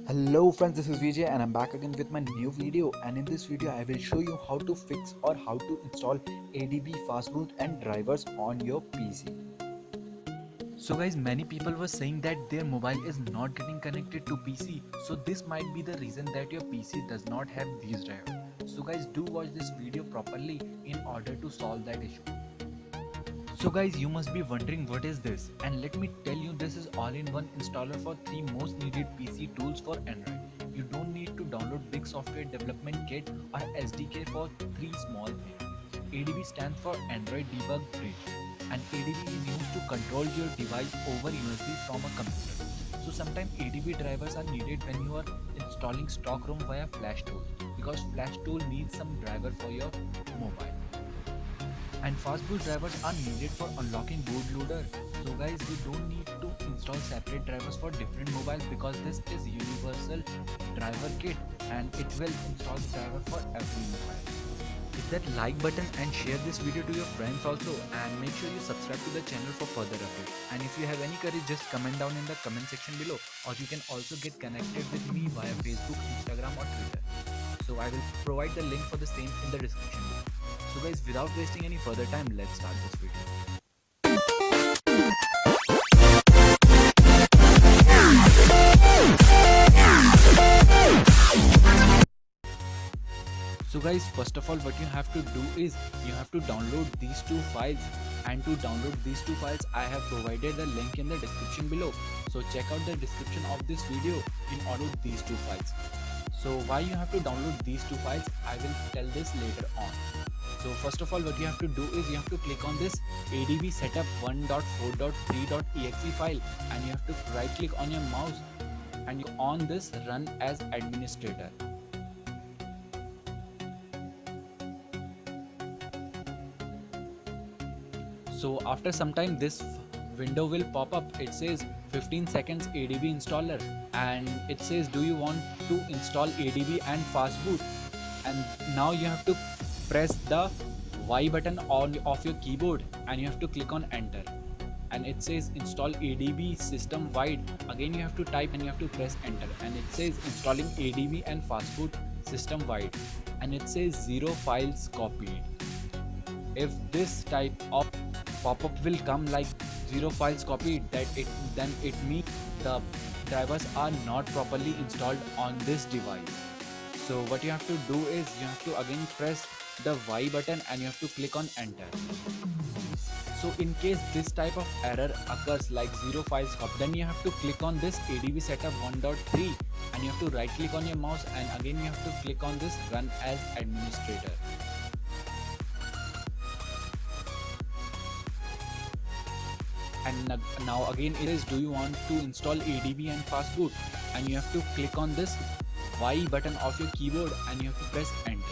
Hello friends, this is Vijay and I'm back again with my new video, and in this video I will show you how to fix or how to install ADB fastboot and drivers on your PC. So guys, many people were saying that their mobile is not getting connected to PC, so this might be the reason that your PC does not have these drivers. So guys, do watch this video properly in order to solve that issue. So guys, you must be wondering what is this, and let me tell you, this is all-in-one installer for 3 most needed PC tools for Android. You don't need to download big software development kit or SDK for 3 small things. ADB stands for Android Debug Bridge, and ADB is used to control your device over USB from a computer. So sometimes ADB drivers are needed when you are installing stock ROM via Flash tool, because Flash tool needs some driver for your mobile. And fastboot drivers are needed for unlocking bootloader. So guys, you don't need to install separate drivers for different mobiles, because this is universal driver kit and it will install the driver for every mobile. Hit that like button and share this video to your friends also, and make sure you subscribe to the channel for further updates. And if you have any queries, just comment down in the comment section below, or you can also get connected with me via Facebook, Instagram or Twitter. So I will provide the link for the same in the description below. So guys, without wasting any further time, let's start this video. So guys, first of all, what you have to do is you have to download these two files, and to download these two files I have provided the link in the description below. So check out the description of this video in order to these two files. So why you have to download these two files, I will tell this later on. So first of all, what you have to do is you have to click on this ADB setup 1.4.3.exe file, and you have to right click on your mouse and you on this run as administrator. So after some time this window will pop up. It says 15 seconds ADB installer, and it says, do you want to install ADB and fastboot? And now you have to press the Y button of your keyboard and you have to click on enter, and it says install ADB system wide. Again you have to type and you have to press enter, and it says installing ADB and fastboot system wide, and it says 0 files copied. If this type of pop-up will come like 0 files copied, then it means the drivers are not properly installed on this device. So what you have to do is you have to again press the Y button and you have to click on enter. So in case this type of error occurs like 0 files copied, then you have to click on this ADB setup 1.3 and you have to right click on your mouse, and again you have to click on this run as administrator. And now again it is, do you want to install ADB and fastboot? And you have to click on this Y button of your keyboard and you have to press enter,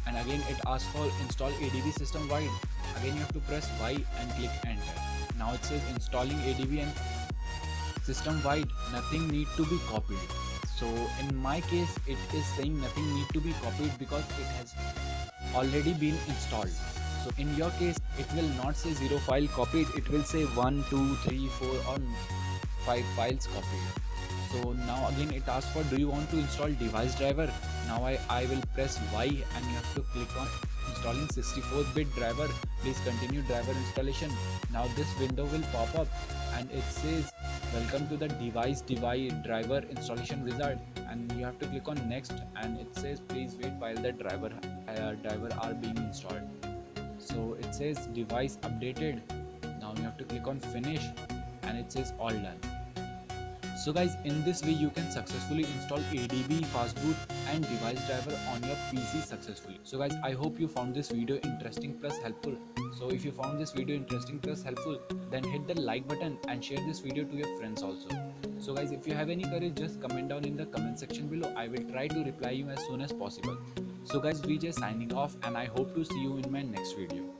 and again it asks for install ADB system wide. Again you have to press Y and click enter. Now it says installing ADB and system wide, nothing need to be copied. So in my case it is saying nothing need to be copied because it has already been installed. So in your case it will not say 0 file copied, it will say 1, 2, 3, 4 or 5 files copied. So now again it asks for, do you want to install device driver? Now I will press Y and you have to click on installing 64-bit driver. Please continue driver installation. Now this window will pop up and it says welcome to the device driver installation wizard, and you have to click on next, and it says please wait while the driver are being installed. So it says device updated. Now you have to click on finish and it says all done. So guys, in this way you can successfully install ADB, fastboot and device driver on your PC successfully. So guys, I hope you found this video interesting plus helpful. So if you found this video interesting plus helpful, then hit the like button and share this video to your friends also. So guys, if you have any queries, just comment down in the comment section below. I will try to reply you as soon as possible. So guys, Vijay signing off, and I hope to see you in my next video.